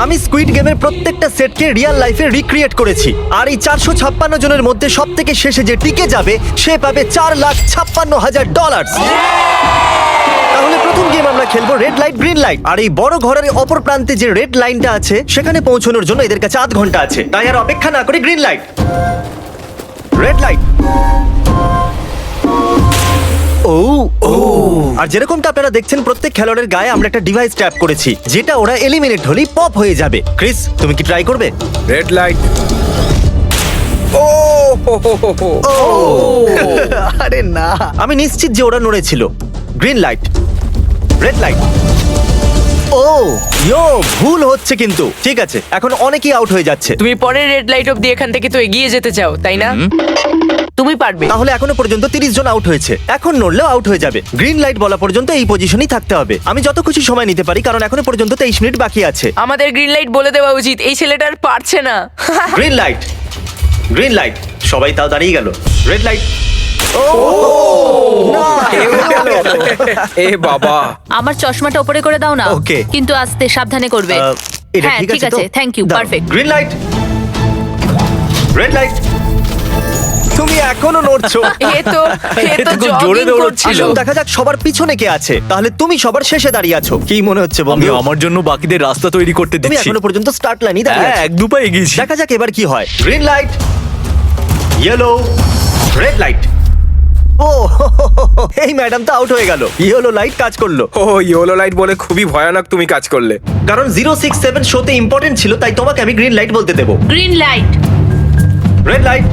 আমি স্কুইড গেমের প্রত্যেকটা সেটকে রিয়েল লাইফে রিক্রিয়েট করেছি আর এই 456 জনের মধ্যে সব থেকে শেষে যে টিকে যাবে সে পাবে $4,56,000। তাহলে প্রথম গেম আমরা খেলবো রেড লাইট গ্রিন লাইট। আর এই বড় ঘরের অপর প্রান্তে যে রেড লাইনটা আছে সেখানে পৌঁছানোর জন্য এদের কাছে 8 ঘন্টা আছে। তাই আর অপেক্ষা না করে গ্রিন লাইট, রেড লাইট। আর যেরকমটা আপনারা দেখছেন প্রত্যেক খেলোয়াড়ের গায়ে আমরা একটা ডিভাইস ট্যাপ করেছি যেটা ওরা এলিমিনেট হলেই পপ হয়ে যাবে। ক্রিস, তুমি কি ট্রাই করবে? Red light. আরে না, আমি নিশ্চিত যে ওরা নড়েছিল। Green light, red light. ভুল হচ্ছে কিন্তু। ঠিক আছে, এখন অনেকেই আউট হয়ে যাচ্ছে। তুমি পরের রেড লাইট অব্দি এখান থেকে তো এগিয়ে যেতে চাও, তাই না? তুমি পারবে। তাহলে এখনো পর্যন্ত 30 জন আউট হয়েছে। এখন নড়লেও আউট হয়ে যাবে। গ্রিন লাইট বলা পর্যন্ত এই পজিশনেই থাকতে হবে। আমি যত খুশি সময় নিতে পারি কারণ এখনো পর্যন্ত 23 মিনিট বাকি আছে। আমাদের গ্রিন লাইট বলে দেওয়া উচিত, এই ছেলেটার পারছে না। Green light, green light. সবাই তাও দাঁড়িয়ে গেল। Red light. এ বাবা, আমার চশমাটা উপরে করে দাও না। Okay. কিন্তু আস্তে সাবধানে করবে। এটা হ্যাঁ, ঠিক ঠিক আছে তো? আছে, থ্যাংক ইউ, দাও। Perfect. Green light, red light. তুমি এখনো নড়ছো। এ তো খুব জোরে জগিং দৌড়চ্ছিল। করছিল। আসুন দেখা যাক সবার পিছনে কে আছে। তাহলে তুমি সবার শেষে দাঁড়িয়ে আছো। কি মনে হচ্ছে আমি বন্ধু? আমার জন্য বাকিদের রাস্তা তৈরি করতে তুমি দিচ্ছি। এখনো পর্যন্ত স্টার্ট লাইনই দাঁড়িয়ে হ্যাঁ, আছো। এক দু পা এগিয়েছি। দেখা যাক এবার কি হয়। Green light, yellow, red light. ও এই ম্যাডাম তো আউট হয়ে গেল। ইয়েলো লাইট কাজ করলো ও ইয়েলো লাইট বলে খুবই ভয়ানক তুমি কাজ করলে। কারণ 067 শোতে ইম্পর্টেন্ট ছিল, তাই তোমাকে আমি গ্রিন লাইট বলতে দেবো। Green light. Red light.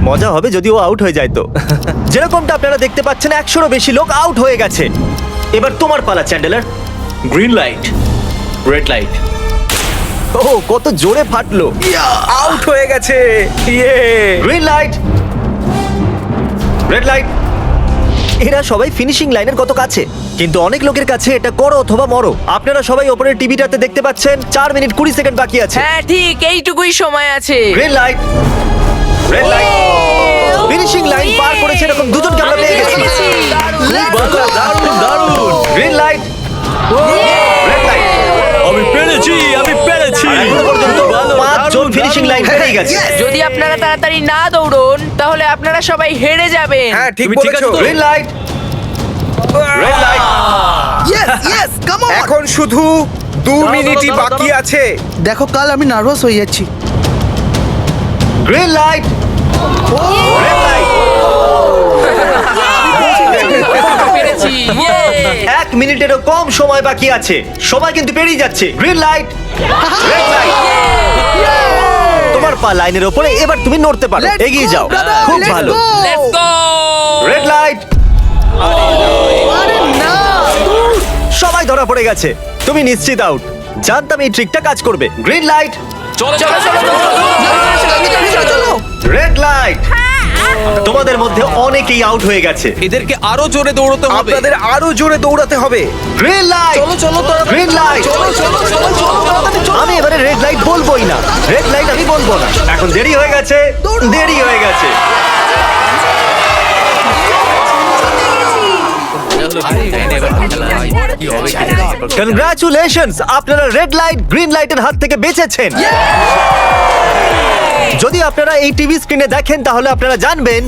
মজা হবে যদি ও আউট হয়ে যায় তো। যেরকমটা আপনারা দেখতে পাচ্ছেন 100-রও বেশি লোক আউট হয়ে গেছে। এবার তোমার পালা Chandler. Green light, red light. ও কত জোরে ফাটলো। আউট হয়ে গেছে। ইয়ে। Green light, red light. এরা সবাই ফিনিশিং লাইনের কত কাছে, কিন্তু অনেক লোকের কাছে এটা করো অথবা মরো। আপনারা সবাই ওপরের টিভিটাতে দেখতে পাচ্ছেন 4 মিনিট 20 সেকেন্ড বাকি আছে। হ্যাঁ ঠিক, এইটুকুই সময় আছে। Green light, red light. Finishing line পার করেছে এরকম দুজনকে আমরা পেয়ে গেছি। দারুণ দারুণ। Green light, red light. আমি পেরেছি, আমি পেরেছি। এখনো পর্যন্ত ভালো, 5 জন দারুণ, ফিনিশিং লাইন দারুণ। পেরিয়ে গেছে। যদি আপনারা তাড়াতাড়ি না দৌড়ন তাহলে আপনারা সবাই হেরে যাবেন। হ্যাঁ ঠিক তুমি ঠিক বলেছো। আছো তো? Green light, red light. এখন শুধু 2 মিনিটই দাঁড়াও, বাকি দাঁড়াও। আছে। দেখো কাল আমি নার্ভাস হয়ে যাচ্ছি। Green light, red light. পেরেছি। Yay! 1 মিনিটেরও কম সময় বাকি আছে। সময় কিন্তু পেরিয়ে যাচ্ছে। Green light, red light. তোমার পা লাইনের উপরে, এবার তুমি নড়তে পারো। Let's এগিয়ে go, যাও। brother, খুব let's ভালো। go! Let's go! Red light. আরে না! সবাই ধরা পড়ে গেছে। তুমি নিশ্চিত আউট। জানতাম এই ট্রিকটা কাজ করবে। গ্রিন লাইট, চলো চলো চলো চলো। Red light. তোমাদের মধ্যে অনেকেই আউট হয়ে গেছে। এদেরকে আরো জোরে দৌড়তে হবে। আপনাদের আরো জোরে দৌড়াতে হবে। Green light, green light. আমি এবারে রেড লাইট বলবোই না। রেড লাইট আমি বলবো না। এখন দেরি হয়ে গেছে, দেরি হয়ে গেছে। কনগ্রাচুলেশনস, আপনারা রেড লাইট গ্রিন লাইটের হাত থেকে বেঁচেছেন। যদি আপনারা এই টিভি স্ক্রিনে দেখেন তাহলে আপনারা জানবেন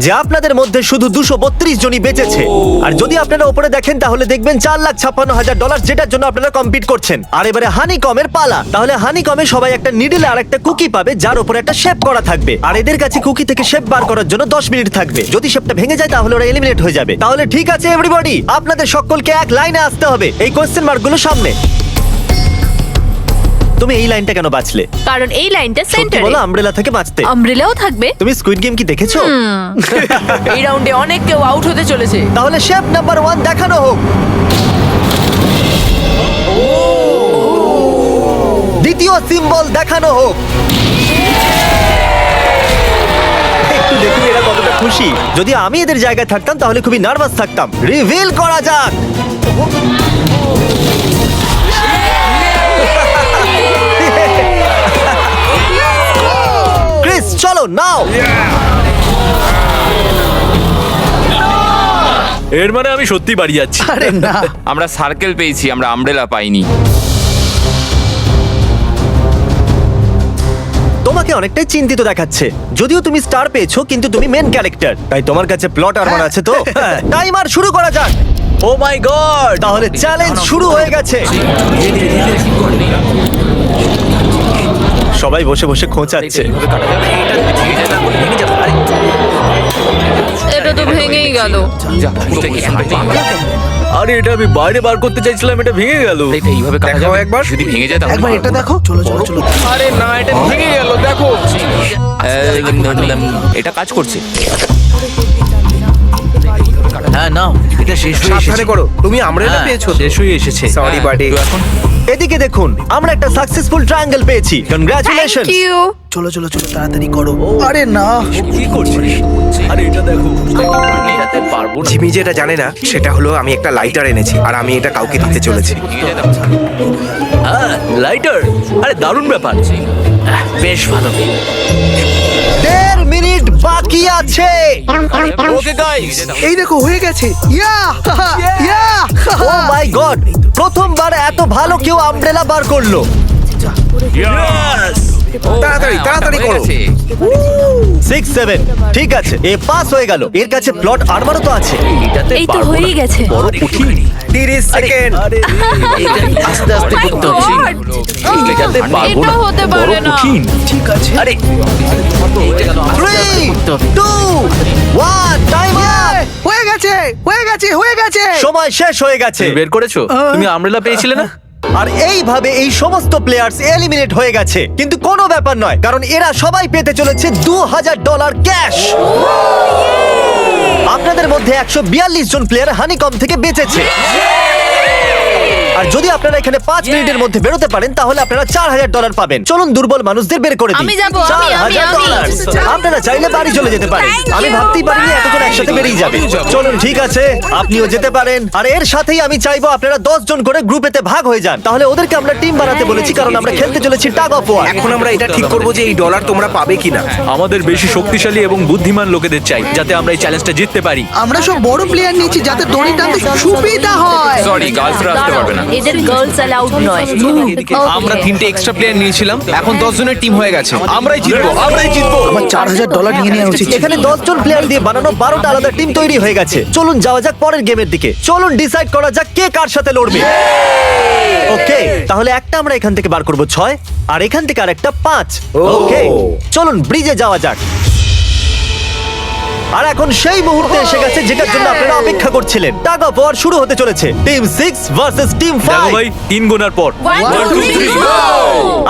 যে আপনাদের মধ্যে শুধু 232 জনই বেঁচেছে। আর যদি আপনারা উপরে দেখেন তাহলে দেখবেন $4,56,000, যেটার জন্য আপনারা কম্পিট করছেন। আর এবারে হানিকমের পালা। তাহলে হানিকমে সবাই একটা নিডল আর একটা কুকি পাবে যার উপরে একটা শেপ করা থাকবে। আর এদের কাছে কুকি থেকে শেপ বার করার জন্য 10 মিনিট থাকবে। যদি শেপটা ভেঙে যায় তাহলে ওরা এলিমিনেট হয়ে যাবে। তাহলে ঠিক আছে এভরিবডি, আপনাদের সকলকে এক লাইনে আসতে হবে। এই কোশ্চেন মার্কগুলো সামনে। তুমি এই লাইনটা কেন বাঁচলে? কারণ এই লাইনটা সত্যি সেন্টারে। বলো, আমব্রেলা থেকে বাঁচতে। আমব্রেলাও থাকবে। তুমি স্কুইড গেম কি দেখেছো? এই রাউন্ডে অনেক কেউ আউট হতে চলেছে। তাহলে শেপ নাম্বার 1 দেখানো হোক। দ্বিতীয় সিম্বল দেখানো হোক। একটু দেখুন এরা কতটা খুশি। যদি আমি এদের জায়গায় থাকতাম তাহলে খুবই নার্ভাস থাকতাম। রিভিল করা যাক। ক্রিস চলো নাও। এর মানে আমি সত্যি বাড়ি যাচ্ছি। আরে না! আমরা সার্কেল পেয়েছি, আমরা আমব্রেলা পাইনি। তোমাকে অনেকটাই চিন্তিত দেখাচ্ছে। যদিও তুমি স্টার পেয়েছো কিন্তু তুমি মেন ক্যারেক্টার, তাই তোমার কাছে প্লট আর্মার আছে তো? টাইমার শুরু করা যাক। ও মাই গড! তাহলে চ্যালেঞ্জ শুরু হয়ে গেছে। সবাই বসে বসে খোঁচাচ্ছে। এটা তো ভেঙেই গেল। আরে এটা আমি বাইরে বার করতে চাইছিলাম, এটা ভেঙে গেল। এইভাবে কাটা দেখাও যাবে একবার। যদি ভেঙে যায় তাহলে একবার এটা দেখো। চলো চলো চলো। আরে না, এটা ভেঙে গেল, দেখো। এটা কাজ করছে। হ্যাঁ নাও, এটা শেষ হয়ে সাবধানে এসেছে। করো, তুমি আমরেলা হ্যাঁ, পেয়েছো। শেষ হয়ে এসেছে। Sorry buddy. তো এখন এদিকে দেখুন, আমরা একটা সাকসেসফুল ট্রায়াঙ্গেল পেয়েছি। কনগ্রাচুলেশন। Thank you. চলো চলো চলো তাড়াতাড়ি করো। আরে না। কি করছিস? আরে এটা দেখো। এটাতে পারবো না। জিমি যেটা জানে না সেটা হলো আমি একটা লাইটার এনেছি আর আমি এটা কাউকে দিতে চলেছি। হ্যাঁ, লাইটার। আরে দারুণ ব্যাপার। বেশ ভালো। 1.5 মিনিট বাকি আছে। ওকে গাইস, এই দেখো হয়ে গেছে। ইয়া ইয়া। ও মাই গড, প্রথমবার এত ভালো কেউ আমব্রেলা বার করলো। তাড়াতাড়ি তাড়াতাড়ি করো। 6 7 ঠিক আছে, এ পাস হয়ে গেল। এর কাছে প্লট আর্মারও তো আছে। এটাতে এই তো পারবো হয়েই না। গেছে। বড় কঠিন। 30 সেকেন্ড। আরে এটা আস্তে আস্তে করতে হচ্ছে। এটাতে পারবো এটা না। হতে বড় পারে না। কঠিন। ঠিক আছে। আরে এটা আস্তে আস্তে 3 করতে হবে। 2 1 টাইমার। হয়ে গেছে হয়ে গেছে হয়ে গেছে। সময় শেষ হয়ে গেছে। তুমি বের করেছো? তুমি আমব্রেলা পেয়েছিলে না? আর এইভাবে এই সমস্ত প্লেয়ার্স এলিমিনেট হয়ে গেছে। কিন্তু কোনো ব্যাপার নয়, কারণ এরা সবাই পেতে চলেছে $2000 ক্যাশ। আপনাদের মধ্যে 142 জন প্লেয়ার হানিকম থেকে বেঁচেছে। আর যদি আপনারা এখানে 5 মিনিটের মধ্যে বেরোতে পারেন তাহলে আপনারা $4000 পাবেন। চলুন দুর্বল মানুষদের বের করে দিই। আমি যাবো, আমি। $4000 আপনারা চাইলে বাড়ি চলে যেতে পারেন। আমি ভাবতেই পারিনি এতজন একসাথে বেরিয়ে যাবে। চলুন ঠিক আছে, আপনিও যেতে পারেন। আর এর সাথেই আমি চাইবো আপনারা 10 জন করে গ্রুপেতে ভাগ হয়ে যান। তাহলে ওদেরকে আমরা টিম বানাতে বলেছি, কারণ আমরা খেলতে চলেছি টাগ অফ ওয়ার। এখন আমরা এটা ঠিক করবো যে এই ডলার তোমরা পাবে কিনা। আমাদের বেশি শক্তিশালী এবং বুদ্ধিমান লোকেদের চাই, যাতে আমরা এই চ্যালেঞ্জটা জিততে পারি। আমরা সব বড় প্লেয়ার নিয়েছি যাতে দড়ি টানতে সুবিধা হয়। সরি, গার্লসরা আসতে পারবে না। এদের গার্লস অ্যালাউড নয়। আমরা 3টে এক্সট্রা প্লেয়ার নিয়েছিলাম, এখন 10 জনের টিম হয়ে গেছে। আমরাই জিতবো, আমরাই জিতবো। আমার $4000 নিয়ে নেওয়া উচিত ছিল। এখানে 10 জন প্লেয়ার দিয়ে বানানো 12টা আলাদা টিম তৈরি হয়ে গেছে। চলুন যাওয়া যাক পরের গেমের দিকে। চলুন ডিসাইড করা যাক কে কার সাথে লড়বে। ওকে, তাহলে একটা আমরা এখান থেকে বার করব 6, আর এখান থেকে আরেকটা 5। ওকে, চলুন ব্রিজে যাওয়া যাক। আর এখন সেই মুহূর্তে এসে গেছে যেটার জন্য আপনারা অপেক্ষা করছিলেন। টাগ অফ ওয়ার শুরু হতে চলেছে। টিম 6 ভার্সেস টিম দেখো 5। ভাই, 3 গোনার পর। 1 2 3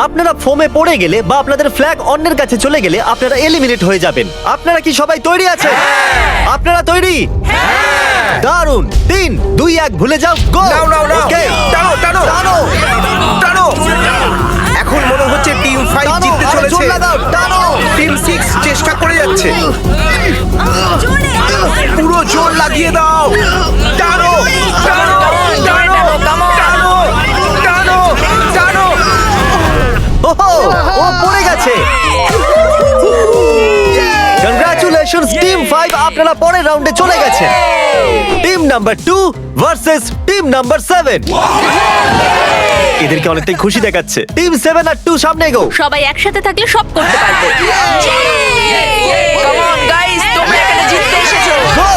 আপনারা ফোমে পড়ে গেলে বা আপনাদের ফ্ল্যাগ অন্যের কাছে চলে গেলে আপনারা এলিমিনেট হয়ে যাবেন। আপনারা কি সবাই তৈরি আছেন? আপনারা তৈরি? দারুন। 3 2 1 ভুলে যাও, গো। নাও নাও নাও। ওকে, টানো টানো টানো টানো। এখন মনে হচ্ছে টিম 5 টানো, জিততে আরো চলেছে। জোর লাগাও, টানো। টিম 6 চেষ্টা করে যাচ্ছে। পুরো জোর লাগিয়ে দাও। টানো টানো টানো টানো টানো টানো। ওহো, ও পড়ে গেছে। কংগ্রাচুলেশনস টিম 5, আপনারা পরের রাউন্ডে চলে গেছেন। Team number 2 versus team number 7। এদেরকে অনেকটাই খুশি দেখাচ্ছে। টিম 7 আর 2 সামনে এগো। সবাই একসাথে থাকলে সব করতে পারবে। কাম অন গাইস, তোমরা এখানে জিততে এসেছো। গো।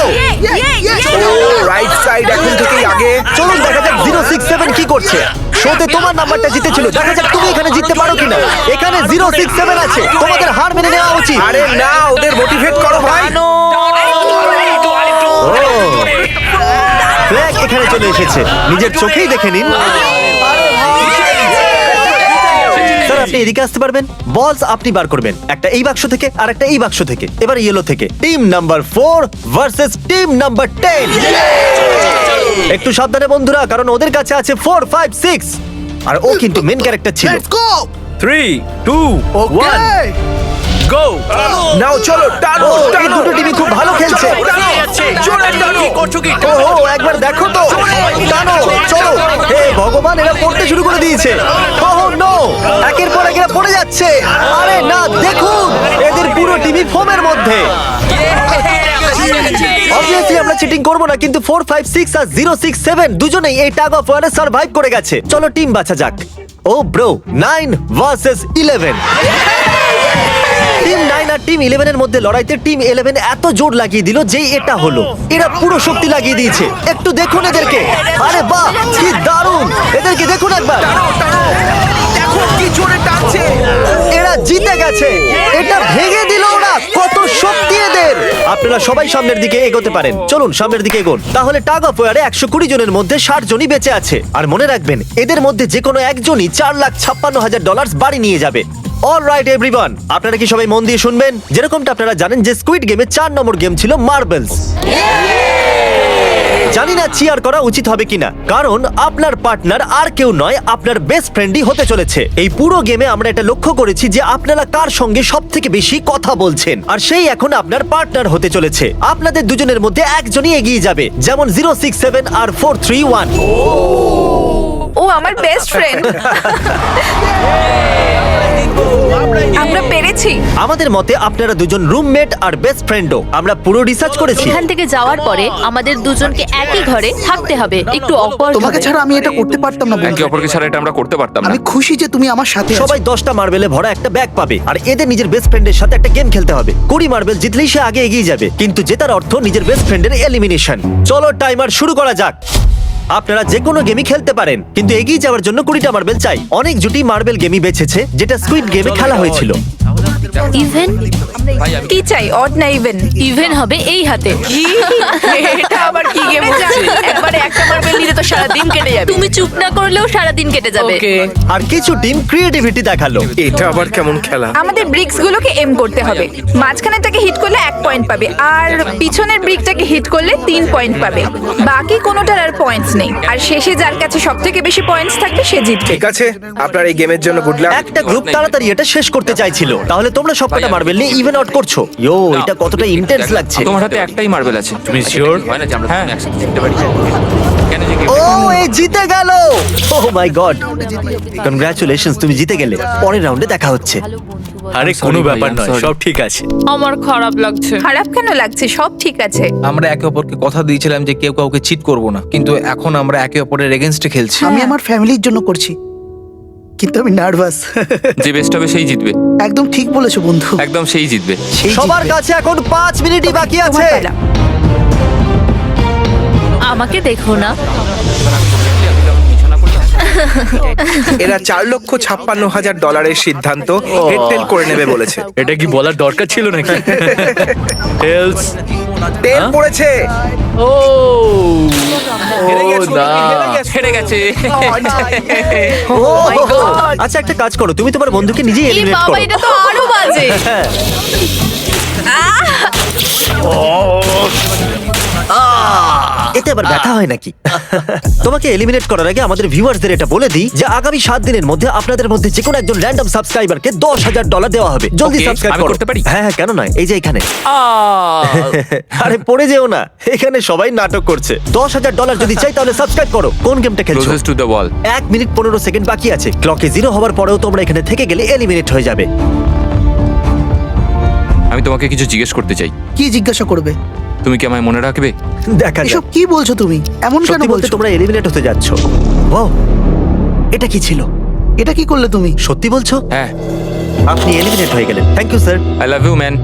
রাইট সাইড এখন থেকেই আগে। চলুন দেখা যাক 067 কি করছে। শোতে তোমার নাম্বারটা জিতেছিল, দেখা যাক তুমি এখানে জিততে পারো কিনা। এখানে 067 আছে, তোমাদের হার মেনে নেওয়া উচিত। আরে না, ওদের মোটিভেট করো ভাই। ফ্ল্যাগ এখানে চলে এসেছে, নিজের চোখেই দেখে নিন। স্যার আপনি এদিকে আসতে পারবেন? বলস আপনি বার করবেন, একটা এই বাক্স থেকে আর একটা এই বাক্স থেকে। এবার ইয়েলো থেকে। Team number 4 versus team number 10। একটু সাবধানে বন্ধুরা, কারণ ওদের কাছে আছে 4 5 6, আর ও কিন্তু মেন ক্যারেক্টার ছিল। Let's go. 3 2 ওকে। 1 গো। নাও চলো টানো ও, এই টানো। দুটো টিমই খুব ভালো খেলছে। কি করছো কি? ও একবার দেখো তো, টানো, চলো। হে ভগবান, এরা পড়তে শুরু করে দিয়েছে। ওহ নো, একের পর এক এরা পড়ে যাচ্ছে। আরে না, দেখুন এদের পুরো টিমই ফোমের মধ্যে। অবভিয়াসলি আমরা চিটিং করব না, কিন্তু 4 5 6 আর 067 দুজনেই এই টাগ অফ ওয়ারে সার্ভাইভ করে গেছে। চলো টিম বাছা যাক। ও ব্রো, 9 ভার্সেস 11। টিম 9 আর টিম 11 এর মধ্যে লড়াইতে টিম 11 এত জোর লাগিয়ে দিল যে এটা হলো। এরা পুরো শক্তি লাগিয়ে দিয়েছে। একটু দেখুন এদেরকে। আরে বাহ, কি দারুণ! এদেরকে দেখুন একবার। দেখো কি জোরে টানছে। এরা জিতে গেছে। এটা ভেঙে দিল ওরা। কত শক্তি এদের! আপনারা সবাই সামনের দিকে এগোতে পারেন। চলুন সামনের দিকে এগোন। তাহলে টাগ অফ ওয়ারে 120 জনের মধ্যে 60 জনই বেঁচে আছে। আর মনে রাখবেন, এদের মধ্যে যে কোনো একজনই $4,56,000 বাড়ি নিয়ে যাবে। অলরাইট এভরিওয়ান, আপনারা কি সবাই মন দিয়ে শুনবেন? যেরকমটা আপনারা জানেন যে স্কুইড গেমে 4 নম্বর গেম ছিল মার্বেলস। জানি না চিয়ার করা উচিত হবে কিনা, কারণ আপনার পার্টনার আর কেউ নয়, আপনার বেস্ট ফ্রেন্ডই হতে চলেছে। এই পুরো গেমে আমরা এটা লক্ষ্য করেছি যে আপনারা কার সঙ্গে সব থেকে বেশি কথা বলছেন, আর সেই এখন আপনার পার্টনার হতে চলেছে। আপনাদের দুজনের মধ্যে একজনই এগিয়ে যাবে, যেমন 067 আর 431। ও আমার বেস্ট ফ্রেন্ড। আমরা পেরেছি। আমাদের মতে আপনারা দুজন রুমমেট আর বেস্ট ফ্রেন্ডও। আমরা পুরো রিসার্চ করেছি। এখান থেকে যাওয়ার পরে আমাদের দুজনকে একই ঘরে থাকতে হবে। একটু অকওয়ার্ড তোমাকে ছাড়া আমি এটা করতে পারতাম না বন্ধু। একে অপরকে ছাড়া এটা আমরা করতে পারতাম না। আমি খুশি যে তুমি আমার সাথে আছো। সবাই 10টা মার্বেলে ভরা একটা ব্যাগ পাবে, আর এদের নিজের বেস্ট ফ্রেন্ডের সাথে একটা গেম খেলতে হবে। 20 মার্বেল জিতলেই সে আগে এগিয়ে যাবে, কিন্তু জেতার অর্থ নিজের বেস্ট ফ্রেন্ডের এলিমিনেশন। চলো টাইমার শুরু করা যাক। আপনারা যে কোনো গেমই খেলতে পারেন, কিন্তু এগিয়ে যাওয়ার জন্য 20টা মার্বেল চাই। অনেক জুটি মার্বেল গেমই বেছেছে, যেটা স্কুইড গেমে খেলা হয়েছিল। ইভেন কি চাই, অড না ইভেন? ইভেন হবে এই হাতে। কি এটা আবার কি গেম হচ্ছে? একবারে একটা মার্বেল নিলে তো সারা দিন কেটে যাবে। তুমি চুপ না করলেও সারা দিন কেটে যাবে। ওকে, আর কিছু টিম ক্রিয়েটিভিটি দেখালো। এটা আবার কেমন খেলা? আমাদের ব্রিক্স গুলোকে এম করতে হবে। মাঝখানেরটাকে হিট করলে 1 পয়েন্ট পাবে, আর পিছনের ব্রিকটাকে হিট করলে 3 পয়েন্ট পাবে। বাকি কোনোটার আর পয়েন্টস নেই, আর শেষে যার কাছে সবথেকে বেশি পয়েন্টস থাকবে সে জিতবে। ঠিক আছে, আপনার এই গেমের জন্য গুড লাক। একটা গ্রুপ তাড়াতাড়ি এটা শেষ করতে চাইছিল। তাহলে তোমরা সবকটা মার্বেল নিয়ে ইভেন আউট করছো। ইয়ো, এটা কতটা ইন্টেন্স লাগছে। তোমার হাতে একটাই মার্বেল আছে। তুমি শিওর? হ্যাঁ, একসাথে জিততে পারি। কেন যে ও, এ জিতে গেল! ও মাই গড, কনগ্রাচুলেশনস, তুমি জিতে গেলে। পরের রাউন্ডে দেখা হচ্ছে। আরে sorry কোনো ভাই, ব্যাপার I'm নয়, sorry. সব ঠিক আছে। আমার খারাপ লাগছে। খারাপ কেন লাগছে? সব ঠিক আছে। আমরা একে অপরকে কথা দিয়েছিলাম যে কেউ কাউকে চিট করব না, কিন্তু এখন আমরা একে অপরের এগেইনস্টে খেলছি। আমি আমার ফ্যামিলির জন্য করছি, কিন্তু আমি নার্ভাস। যে বেস্ট হবে সেই জিতবে। একদম ঠিক বলেছো বন্ধু। একদম সেই জিতবে। সেই সবার জিতবে। কাছে এখন 5 মিনিটই বাকি আছে। তোমার পালা। আমাকে দেখো না। এরা $4,56,000 সিদ্ধান্ত হেডটেল করে নেবে বলেছে। এটা কি বলার দরকার ছিল নাকি? টেলস। তেল পড়েছে। ও হেরে গেছো, না। হেরে গেছো। হেরে গেছে। ও, আচ্ছা একটা কাজ করো, তুমি তোমার বন্ধুকে নিজেই এই এলিমিনেট বাবা, করো। এটা তো আরো বাজে। হ্যাঁ। এতে আবার ব্যথা হয় নাকি? তোমাকে এলিমিনেট করার আগে আমাদের ভিউয়ার্সদের এটা বলে দিই যে আগামী 7 দিনের মধ্যে আপনাদের মধ্যে যে কোনো একজন র্যান্ডম সাবস্ক্রাইবারকে $10,000 দেওয়া হবে। জলদি Okay, সাবস্ক্রাইব আমি করো। করতে পারি? হ্যাঁ হ্যাঁ, কেন নয়, এই যে এখানে। আহ, আরে পড়ে যেও না, এখানে সবাই নাটক করছে। $10,000 যদি চাই তাহলে সাবস্ক্রাইব করো। কোন গেমটা খেলছো? closest to the wall. 1 minute 15 second বাকি আছে। ক্লকে 0 হওয়ার পরেও তোমরা এখানে থেকে গেলে এলিমিনেট হয়ে যাবে। আমি তোমাকে কিছু জিজ্ঞেস করতে চাই। কি জিজ্ঞাসা করবে? তুমি কি আমায় মনে রাখবে? দেখা যাক। এসব কি বলছো তুমি? এমন কেন সত্যি বলতে বলছো? তোমরা এলিমিনেট হতে যাচ্ছ। ও, এটা কি ছিল? এটা কি করলে তুমি? সত্যি বলছো? হ্যাঁ, আপনি এলিমিনেট হয়ে গেলেন। Thank you sir. I love you man.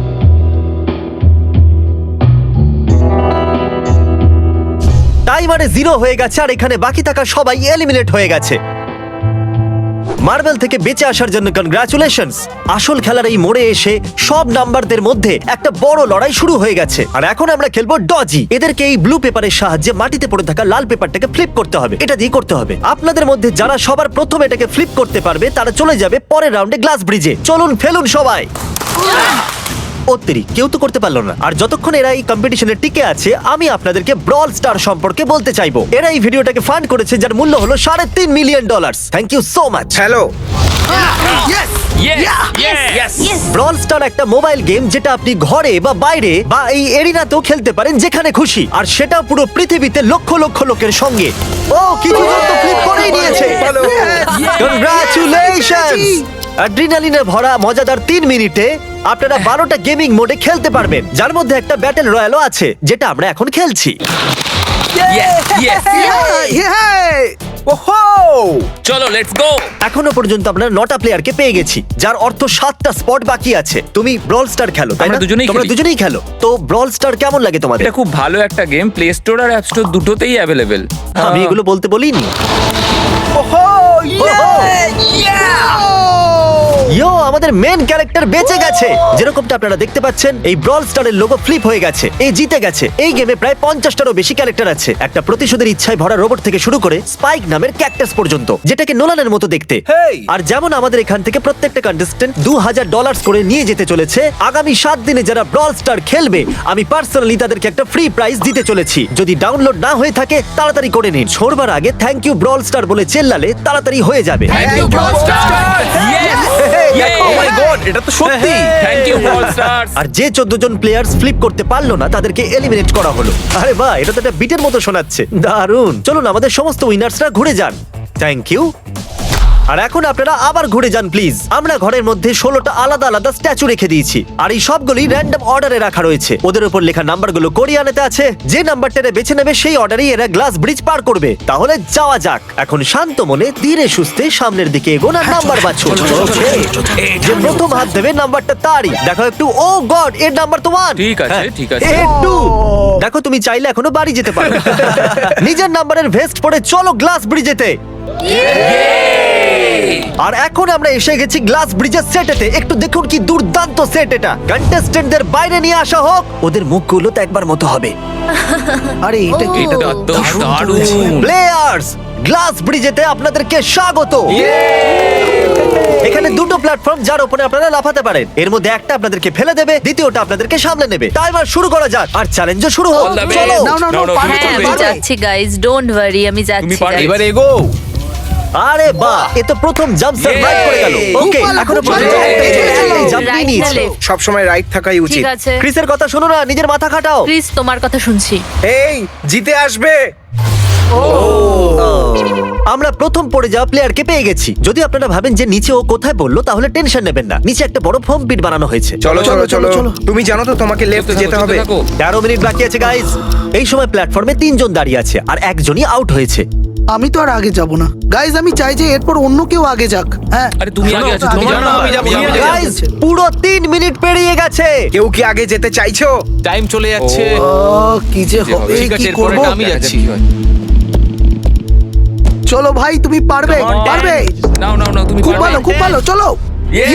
টাইমারে 0 হয়ে গেছে, আর এখানে বাকি থাকা সবাই এলিমিনেট হয়ে গেছে। মার্বেল থেকে বেঁচে আসার জন্য কনগ্রাচুলেশনস। আসল খেলার এই মোড়ে এসে সব নাম্বারদের মধ্যে একটা বড় লড়াই শুরু হয়ে গেছে। আর এখন আমরা খেলবো ডজি। এদেরকে এই ব্লু পেপারের সাহায্যে মাটিতে পড়ে থাকা লাল পেপারটাকে ফ্লিপ করতে হবে। এটা দিয়ে করতে হবে। আপনাদের মধ্যে যারা সবার প্রথম এটাকে ফ্লিপ করতে পারবে তারা চলে যাবে পরের রাউন্ডে গ্লাস ব্রিজে। চলুন ফেলুন সবাই। কেউ তো করতে পারলো না। আর যতক্ষণ এরা এই কম্পিটিশনে টিকে আছে, আমি আপনাদেরকে ব্রল স্টার সম্পর্কে বলতে চাইবো। এরা এই ভিডিওটাকে ফান্ড করেছে, যার মূল্য হলো $3.5 million. Thank you so much. Hello, Brawl Star একটা মোবাইল গেম যেটা আপনি ঘরে বা বাইরে বা এই এরিনাতেও খেলতে পারেন, যেখানে খুশি। আর সেটা পুরো পৃথিবীতে লক্ষ লক্ষ লোকের সঙ্গে। ও, কিছু জন তো ফ্লিপ করেই নিয়েছে। ভালো। কনগ্রাচুলেশনস! অ্যাড্রিনালিনে ভরা মজাদার 3 মিনিটে আপনারা 12টা গেমিং মোডে খেলতে পারবেন, যার মধ্যে একটা ব্যাটল রয়্যালও আছে, যেটা আমরা এখন খেলছি। Yay! ওহো! চলো লেটস গো। এখনো পর্যন্ত আমরা 9টা প্লেয়ারকে পেয়ে গেছি, যার অর্থ 7টা স্পট বাকি আছে। তুমি ব্রল স্টার খেলো, তাই না? আমরা দুজনেই তোমরা খেলি। দুজনেই খেলো। তো ব্রল স্টার কেমন লাগে তোমাদের? এটা খুব ভালো একটা গেম, প্লে স্টোর আর অ্যাপ স্টোর দুটোতেই অ্যাভেলেবেল। আমি এগুলো বলতে বলিনি। ওহো! ইয়ো, আমাদের মেন ক্যারেক্টার বেঁচে গেছে। যেরকমটা আপনারা দেখতে পাচ্ছেন, এই ব্রল স্টারের লোগো ফ্লিপ হয়ে গেছে। এই জিতে গেছে। এই গেমে প্রায় 50টারও বেশি ক্যারেক্টার আছে। একটা প্রতিশোধের ইচ্ছায় ভরা রোবট থেকে শুরু করে স্পাইক নামের ক্যাকটাস পর্যন্ত, যেটাকে নোলানের মতো দেখতে। Hey! আর যেমন আমাদের এখান থেকে প্রত্যেকটা কন্টেস্টেন্ট $2000 করে নিয়ে যেতে চলেছে, আগামী 7 দিনে যারা ব্রল স্টার খেলবে, আমি পার্সোনালি তাদেরকে একটা ফ্রি প্রাইজ দিতে চলেছি। যদি ডাউনলোড না হয়ে থাকে তাড়াতাড়ি করে নিন। ছোড়বার আগে থ্যাংক ইউ ব্রল স্টার বলে চেল্লালে তাড়াতাড়ি হয়ে যাবে। Thank you Brawl Stars. Oh my God, এটা তো সত্যি। Thank you Brawl Stars. আর যে 14 জন প্লেয়ার্স ফ্লিপ করতে পারলো না তাদেরকে এলিমিনেট করা হলো। আরে বাহ, এটা তো একটা বিটের মতো শোনাচ্ছে। দারুণ। চলুন আমাদের সমস্ত উইনার্সরা ঘুরে যান। Thank you. আর এখন আপনারা আবার ঘুরে যান প্লিজ। আমরা ঘরের মধ্যে 16টা আলাদা আলাদা স্ট্যাচু রেখে দিয়েছি, আর এই সবগুলি র্যান্ডম অর্ডারে রাখা রয়েছে। ওদের উপর লেখা নাম্বারগুলো কোরিয়ানেতে আছে। যে নাম্বারটা বেছে নেবে সেই অর্ডারেই এরা গ্লাস ব্রিজ পার করবে। তাহলে যাওয়া যাক। এখন শান্ত মনে ধীরে সুস্থে সামনের দিকে এগোন আর নাম্বার বাছুন। যে প্রথম হাত দেবে নাম্বারটা তারই। দেখো একটু, ও গড, এর নাম্বার তো 1। ঠিক আছে, ঠিক আছে। একটু দেখো, তুমি চাইলে এখনো বাড়ি যেতে পারো। নিজের নাম্বারের ভেস্ট পরে চলো গ্লাস ব্রিজেতে। আর এখন আমরা এসে গেছি গ্লাস ব্রিজের সেটেতে। একটু দেখুন কি দুর্দান্ত সেট এটা। কন্টেস্টেন্টদের বাইরে নিয়ে আসা হোক, ওদের মুখগুলো তো একবার মতো হবে। আরে এটা কি? এটা তো দারুণ। প্লেয়ার্স, গ্লাস ব্রিজেতে আপনাদেরকে স্বাগত। এখানে দুটো প্ল্যাটফর্ম যার উপরে আপনারা লাফাতে পারেন। এর মধ্যে একটা আপনাদেরকে ফেলে দেবে, দ্বিতীয়টা আপনাদেরকে সামলে নেবে। টাইমার শুরু করা যাক আর চ্যালেঞ্জও শুরু হোক। All the চলো। best. নাও, নাও, নাও, No, no, পারবে, তুমি হ্যাঁ, পারবে। আমি যাচ্ছি গাইজ, ডোন্ট ওয়ারি, আমি যাচ্ছি পারবে। guys। এবার এগো। আরে বাহ, এ তো প্রথম জাম্প সার্ভাইভ করে গেল। ওকে, ভালো, এখনো খুব পর্যন্ত ভালো। একটাই জাম্প Right নিয়ে নিয়েছে। না left? সব সময় রাইট থাকাই উচিত। ঠিক আছে ক্রিসের কথা শোনো না, নিজের মাথা খাটাও। ক্রিস, তোমার কথা শুনছি। এই জিতে আসবে। আমরা প্রথম পড়ে যাওয়া প্লেয়ারকে পেয়ে গেছি। যদি আপনারা ভাবেন যে নিচে ও কোথায় বললো, তাহলে টেনশন নেবেন না। নিচে একটা বড় ফোম পিট বানানো হয়েছে। চলো চলো চলো, চলো চলো। তুমি জানো তো তোমাকে লেফট যেতে হবে। 13 মিনিট বাকি আছে গাইস। এই সময় প্ল্যাটফর্মে 3 জন দাঁড়িয়ে আছে আর একজনই আউট হয়েছে। আমি তো আর আগে যাব না গাইজ। আমি চাই যে এরপর অন্য কেউ আগে যাক। হ্যাঁ, আরে তুমি আগে আছো, তুমি তোমার জানো নাম আমি যাবো, আমি যাবো। গাইস, পুরো 3 মিনিট পেরিয়ে গেছে। কেউ কি আগে যেতে চাইছো? টাইম চলে যাচ্ছে। কি যে হবে, ঠিক আছে, কি এরপরে করব? আমি যাচ্ছি। চলো ভাই, তুমি পারবে, পারবে। নাও নাও নাও, তুমি খুব পারবে। ভালো, খুব ভালো, চলো।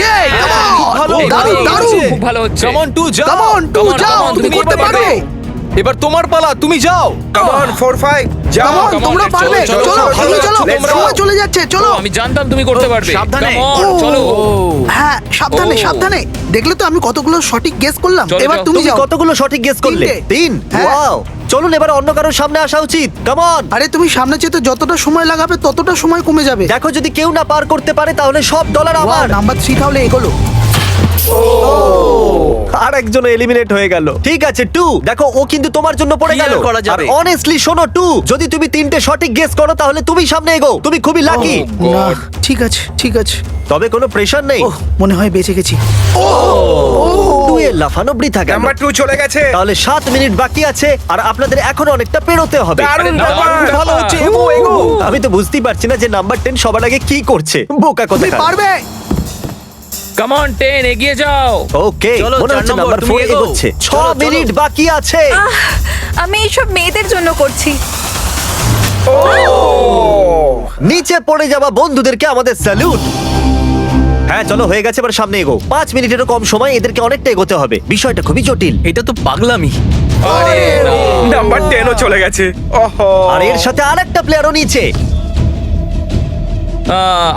Yay, come on! ভালো, দারুণ, ভালো, দারুণ। খুব ভালো হচ্ছে। কাম অন টু যাও। Come on, Come on, যাও, come on, তুমি তুমি করতে পারবে। পারবে। এবার তোমার পালা, তুমি যাও। কাম অন 4 5 যাও। Come on, come on, তোমরা let's পারবে। চলো, চলো, চলো, ভালো, চলো। let's go. সময় চলে যাচ্ছে, চলো। আমি জানতাম তুমি করতে পারবে। সাবধানে। Come on, ও, চলো। হ্যাঁ, সাবধানে, ও। সাবধানে। দেখলে তো আমি কতগুলো সঠিক গেস করলাম। চলো, এবার চলো। তুমি তুমি যাও। কতগুলো সঠিক গেস করলে? 3। হ্যাঁ। ওয়াও। চলুন এবার অন্য কারোর সামনে আসা উচিত। Come on. আরে তুমি সামনে যেতে যতটা সময় লাগাবে ততটা সময় কমে যাবে। দেখো, যদি কেউ না পার করতে পারে তাহলে সব ডলার আমার। নাম্বার 3 তাহলে এগোলো। আর একজন এলিমিনেট হয়ে গেল। ঠিক আছে 2, দেখো ও কিন্তু তোমার জন্য পড়ে কি আর গেল। করা আর যাবে? অনেস্টলি শোনো 2, যদি তুমি 3টে সঠিক গেস করো তাহলে তুমি সামনে এগো। তুমি খুবই লাকি। না, ঠিক আছে, ঠিক আছে। তবে কোনো প্রেশার নেই। ওহ, মনে হয় বেঁচে গেছি। 2 এর লাফানো বৃথা গেল। নাম্বার 2 চলে গেছে। তাহলে 7 মিনিট বাকি আছে আর আপনাদের এখন অনেকটা পেরোতে হবে। দারুণ দারুণ, ব্যাপার। ভালো হচ্ছে, এগো, এগো। আমি তো বুঝতেই পারছি না যে নাম্বার 10 সবার আগে কি করছে। বোকা তুমি কথা। পারবে। কাম অন 10, এগিয়ে যাও। ওকে, চলো, মনে 4 হচ্ছে নম্বর, নাম্বার তুমি 4 এগোও। এগোচ্ছে। 6 চলো, চলো। মিনিট বাকি আছে। আমি এইসব মেয়েদের জন্য করছি। নিচে পড়ে যাওয়া বন্ধুদেরকে আমাদের স্যালুট। হ্যাঁ চলো, হয়ে গেছে, এবার সামনে এগো। 5 মিনিটেরও কম সময়, এদেরকে অনেকটা এগোতে হবে। বিষয়টা খুবই জটিল। এটা তো পাগলামি। আরে না। নাম্বার 10 ও চলে গেছে। ওহো। আর এর সাথে আরেকটা প্লেয়ারও নিচে।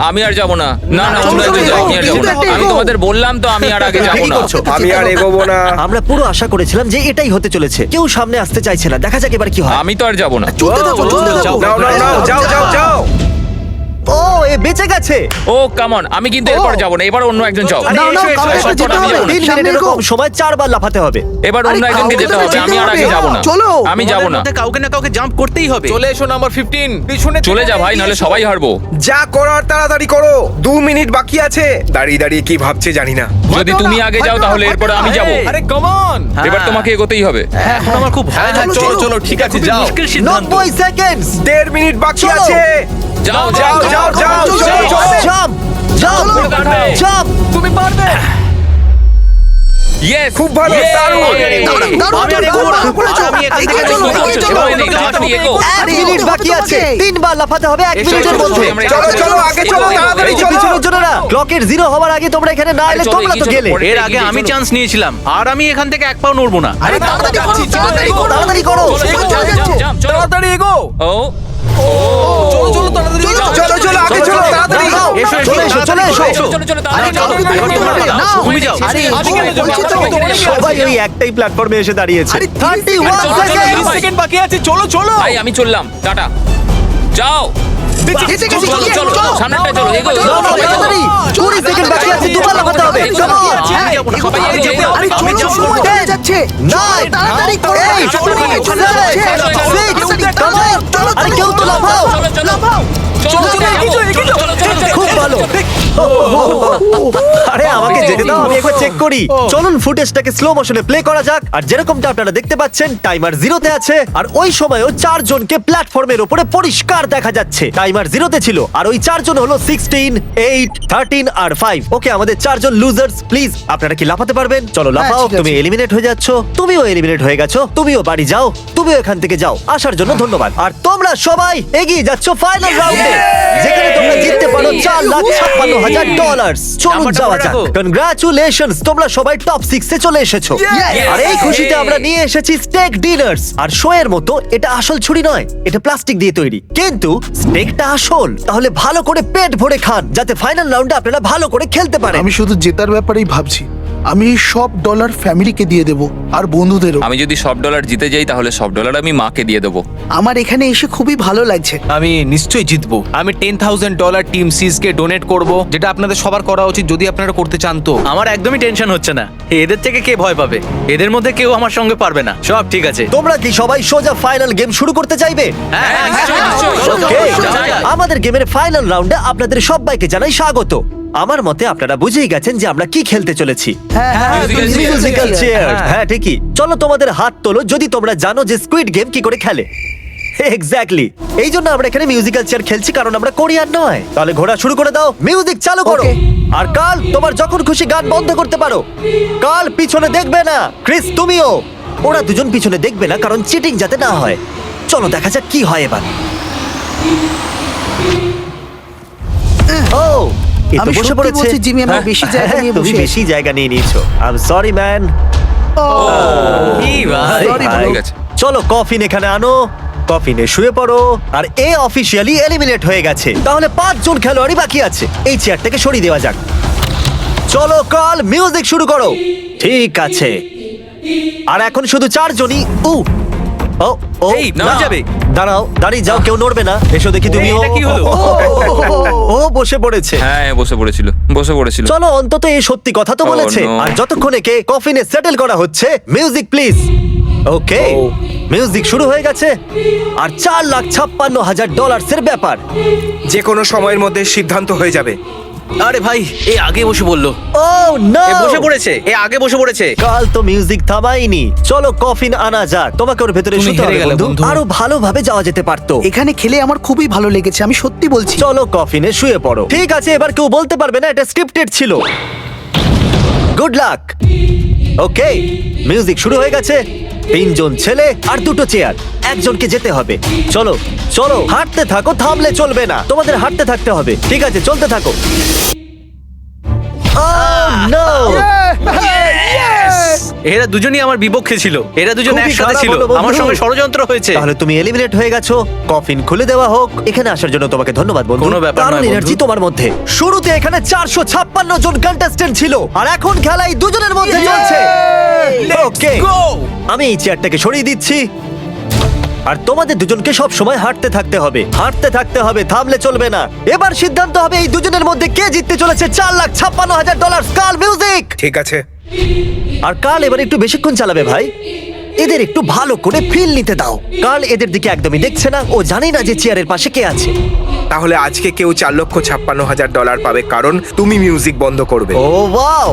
আমি আর যাব না। না না, চলো, তোমরা চলো, যাও, আমি আর এগো, যাব না। এগো, আমি এগো। তোমাদের বললাম তো, আমি আর আগে যাব ঠিকই না। করছো। আমি আর এগোবো না। আমরা পুরো আশা করেছিলাম যে এটাই হতে চলেছে। কেউ সামনে আসতে চাইছে না। দেখা যাক এবার কি হয়। আমি তো আর যাব না। চলতে থাকো, চলতে থাকো। নাও নাও নাও, যাও যাও যাও। ও, এ বেঁচে গেছে। ও কাম অন, আমি কিন্তু এরপর যাব না। এবার অন্য একজন যাও। নাও, নাও, এসো, কাউকে এসো, তো যেতে আমি হবে। যাবো না। 3 সামনে মিনিটেরও এগো। কম সময় 4 বার লাফাতে হবে। এবার অন্য আরে, একজনকে কাউকে যেতে তো হবে। যেতে আমি আর আগে হবে। যাব না। চলো। আমি যাব না। কাউকে না কাউকে জাম্প করতেই হবে। চলে এসো নাম্বার 15। পিছনে চলে যা ভাই, নাহলে সবাই হারবো। যা করার তাড়াতাড়ি করো। 2 মিনিট বাকি আছে। দাঁড়িয়ে দাঁড়িয়ে কি ভাবছে জানি না। যদি তুমি আগে যাও তাহলে এরপর আমি যাব। আরে কাম অন। এবার তোমাকে এগোতেই হবে। এখন আমার খুব ভয় চলো, লাগছে। চলো, চলো, ঠিক আছে, যাও। 90 সেকেন্ডস। 1.5 মিনিট বাকি চলো। আছে। যাও যাও যাও যাও চলো চলো জাম্প জাম্প জাম্প তুমি পারবে। ইয়েস খুব ভালো, দারুণ। দারুণ, আমি এখান থেকে চলো, এগিয়ে চলো। এক মিনিট বাকি আছে, 3 বার লাফাতে হবে 1 মিনিটের মধ্যে। চলো চলো আগে চলো তাড়াতাড়ি এই যে চলো পিছনের জনেরা, ক্লকের 0 হওয়ার আগে তোমরা এখানে না এলে চলো, তোমরা তো এগিয়ে চলো, গেলে। পরে। এর আগে আমি চান্স নিয়েছিলাম আর আমি এখান থেকে এক পাও নড়বো না। আরে তাড়াতাড়ি করো, তাড়াতাড়ি করো। তাড়াতাড়ি করো। চলে যাচ্ছে। তাড়াতাড়ি এগো। ও চলো চলো তাড়াতাড়ি চলো চলো আগে চলো তাড়াতাড়ি দাঁড়াও, এসো, এসো, চলে এসো, চলে এসো। তাড়াতাড়ি চলো তুমি যাও। আরে, বলছি তো, সবাই ওই একটাই প্ল্যাটফর্মে এসে দাঁড়িয়েছে। আরে, 31 সেকেন্ড। সেকেন্ড বাকি আছে, চলো চলো। ভাই আমি চললাম টাটা যাও এসে গেছি, চলো চলো চলো সামনেটা চলো এগো না, না, তাড়াতাড়ি। 20 সেকেন্ড বাকি আছে, 2 বার লাফাতে হবে। Come on। আমি যাবো না, সবাই আরে, যেতে হবে। আরে, আমি চলো, যাবো সময় না। চলে যাচ্ছে। Nine, তাড়াতাড়ি করো। 8, চলে 7, যাচ্ছে। 6, come on। আরে কেউ তো লাফাও। চলো চলো চলো চলো খুব ভালো। আরে আমাকে যেতে দাও, আমি একবার চেক করি। চলুন ফুটেজটাকে স্লো মোশনে প্লে করা যাক। আর যেরকমটা আপনারা দেখতে পাচ্ছেন, টাইমার 0 তে আছে। আর ওই সময়ও 4 জনকে প্ল্যাটফর্মের উপরে পরিষ্কার দেখা যাচ্ছে। টাইমার 0 তে ছিল। আর ওই 4 জন হলো 16, 8, 13 আর 5। ওকে, আমাদের 4 জন লুজার্স। প্লিজ আপনারা কি লাফাতে পারবেন? চলো লাফাও। ঠিক আছে। তুমি এলিমিনেট হয়ে যাচ্ছ, তুমিও এলিমিনেট হয়ে গেছো, তুমিও বাড়ি যাও, তুমিও এখান থেকে যাও। আসার জন্য ধন্যবাদ। আর তোমরা সবাই এগিয়ে যাচ্ছ ফাইনাল রাউন্ডে, যেখানে তোমরা জিততে পারো $4,56,000। চলুন নাম্বারটা যাওয়া মনে যাক। রাখো। কনগ্রাচুলেশনস, তোমরা সবাই টপ 6 এ চলে এসেছো। আর এই খুশিতে আমরা নিয়ে এসেছি স্টেক ডিনার্স। আর শো এর মতো এটা আসল ছুরি নয়, এটা প্লাস্টিক দিয়ে তৈরি, কিন্তু স্টেকটা আসল। তাহলে ভালো করে পেট ভরে খান, যাতে ফাইনাল রাউন্ডে আপনারা ভালো করে খেলতে পারেন। আমি শুধু জেতার ব্যাপারেই ভাবছি। আমি এই সব ডলার ফ্যামিলিকে দিয়ে দেব আর বন্ধুদেরও। আমি যদি সব ডলার জিতে যাই তাহলে সব ডলার আমি মাকে দিয়ে দেবো আমার এখানে এসে খুবই ভালো লাগছে। আমি নিশ্চয়ই জিতবো। আমি $10,000 টিম সিজকে ডোনেট করব, যেটা আপনাদের সবার করা উচিত যদি আপনারা করতে চান তো। আমার একদমই টেনশন হচ্ছে না। এদের থেকে কে ভয় পাবে? এদের মধ্যে কেউ আমার সঙ্গে পারবে না। সব ঠিক আছে। তোমরা কি সবাই সোজা ফাইনাল গেম শুরু করতে চাইবে? হ্যাঁ নিশ্চয়ই নিশ্চয়ই Okay, যাই। আমাদের গেমের ফাইনাল রাউন্ডে আপনাদের সবাইকে জানাই স্বাগত। আমার মতে আপনারা বুঝেই গেছেন যে আমরা কি খেলতে চলেছি। Musical chair। Musical chair. হ্যাঁ ঠিকই। চলো তোমাদের হাত তোলো যদি তোমরা জানো যে স্কুইড গেম কি করে খেলে। এক্স্যাক্টলি, এই জন্য আমরা এখানে মিউজিক্যাল চেয়ার খেলছি, কারণ আমরা কোরিয়ান নয়। তাহলে ঘোরা শুরু করে দাও, মিউজিক চালু করো। Okay. আর কাল তোমার যখন খুশি গান বন্ধ করতে পারো। কাল পিছনে দেখবে না। ক্রিস তুমিও। ওরা দুজন পিছনে দেখবে না, কারণ চিটিং যাতে না হয়। চলো দেখা যাক কি হয় এবার। ও, এ তো আমি বসে সত্যি পড়েছে। বলছি, জিমি, আমরা বেশি জায়গা নিয়ে তুমি বসে বেশি জায়গা নিয়ে নিয়েছো। I am sorry man. Sorry, bro। ঠিক আছে চলো কফিন এখানে আনো। কফিনে শুয়ে পড়ো। আর এ অফিসিয়ালি এলিমিনেট হয়ে গেছে। তাহলে 5 জন খেলোয়াড়ই বাকি আছে। এই চেয়ারটাকে সরিয়ে দেওয়া যাক। চলো কাল মিউজিক শুরু করো। ঠিক আছে। আর এখন শুধু 4 জনই। ও ও এই, নড়া না। যাবে। দাঁড়াও, দাঁড়িয়ে যাও, কেউ নড়বে না। এসো দেখি তুমি। এটা কি হলো? ও বসে পড়েছে। হ্যাঁ বসে পড়েছিল চলো অন্তত এ সত্যি কথা তো Oh, বলেছে। no. আর যতক্ষণ একে কফিনে সেটেল করা হচ্ছে, মিউজিক প্লিজ। ওকে, মিউজিক শুরু হয়ে গেছে। আর $4,56,000 এর ব্যাপার। যে কোনো সময়ের মধ্যে সিদ্ধান্ত হয়ে যাবে। আরে ভাই, এ আগে বসে বললো। ও নো, এ বসে পড়েছে, এ আগে বসে পড়েছে। কাল তো মিউজিক থামাইনি। চলো কফিন আনা যাক। তোমাকে ওর ভেতরে তুমি শুতে হেরে হবে গেলে, বন্ধু। বন্ধু। আরো ভালোভাবে যাওয়া যেতে পারতো। এখানে খেলে আমার খুবই ভালো লেগেছে, আমি সত্যি বলছি। চলো কফিনে শুয়ে পড়ো। ঠিক আছে, এবার কেউ বলতে পারবে না এটা স্ক্রিপ্টেড ছিল। Good luck. ওকে, মিউজিক শুরু হয়ে গেছে। 3 জন ছেলে আর 2টো চেয়ার। একজনকে যেতে হবে। চলো চলো, হাঁটতে থাকো, থামলে চলবে না। তোমাদের হাঁটতে থাকতে হবে। ঠিক আছে, চলতে থাকো। Oh, no! এরা দুজনই আমার বিপক্ষে ছিল। এরা দুজন খুবই একসাথে খারাপ ছিল। হলো, বন্ধু। আমার সঙ্গে ষড়যন্ত্র হয়েছে। তাহলে তুমি এলিমিনেট হয়ে গেছো। কফিন খুলে দেওয়া হোক। এখানে আসার জন্য তোমাকে ধন্যবাদ বন্ধু। কোনো ব্যাপার দারুণ নয়, বন্ধু। এনার্জি তোমার মধ্যে। শুরুতে এখানে 456 জন কন্টেস্ট্যান্ট ছিল, আর এখন খেলাই দুজনের মধ্যে চলছে। ওকে, আমি এই চেয়ারটাকে সরিয়ে দিচ্ছি। আর তোমাদের দুজনকে সব সময় হাঁটতে থাকতে হবে, হাঁটতে থাকতে হবে, থামলে চলবে না। এবার সিদ্ধান্ত হবে এই দুজনের মধ্যে কে জিততে চলেছে $4,56,000। কাল মিউজিক। ঠিক আছে। আর কাল এবার একটু বেশিক্ষণ চালাবে ভাই। এদের একটু ভালো করে ফিল নিতে দাও। কাল এদের দিকে একদমই দেখছে না, ও জানে না যে চেয়ারের পাশে কে আছে। তাহলে আজকে কেউ $4,56,000 পাবে, কারণ তুমি মিউজিক বন্ধ করবে। ও ওয়াও,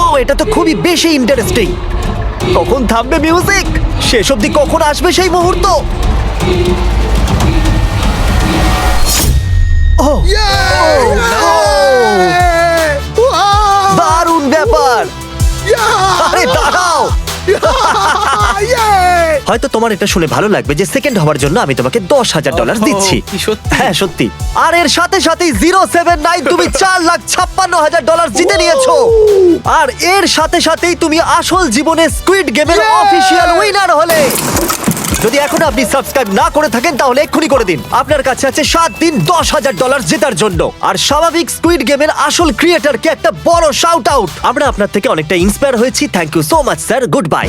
ও এটা তো খুবই বেশি ইন্টারেস্টিং। কখন থামবে মিউজিক? শেষ অবধি কখন আসবে সেই মুহূর্ত? ও দারুণ ব্যাপার। আরে দাঁড়াও, হয়তো তোমার এটা শুনে ভালো লাগবে যে সেকেন্ড হওয়ার জন্য আমি তোমাকে $10,000 দিচ্ছি। কি সত্যি? হ্যাঁ সত্যি। আর এর সাথে সাথেই 079 তুমি $4,56,000 জিতে নিয়েছো। আর এর সাথে সাথেই তুমি আসল জীবনে স্কুইড গেমের অফিসিয়াল উইনার হলে। যদি এখন আপনি সাবস্ক্রাইব না করে থাকেন তাহলে এক্ষুনি করে দিন। আপনার কাছে আছে 7 দিন $10,000 জেতার জন্য। আর স্বাভাবিক স্কুইড গেমের আসল ক্রিয়েটরকে একটা বড় শাউট আউট। আমরা আপনার থেকে অনেকটা ইন্সপায়ার হয়েছি। Thank you so much sir. Good bye.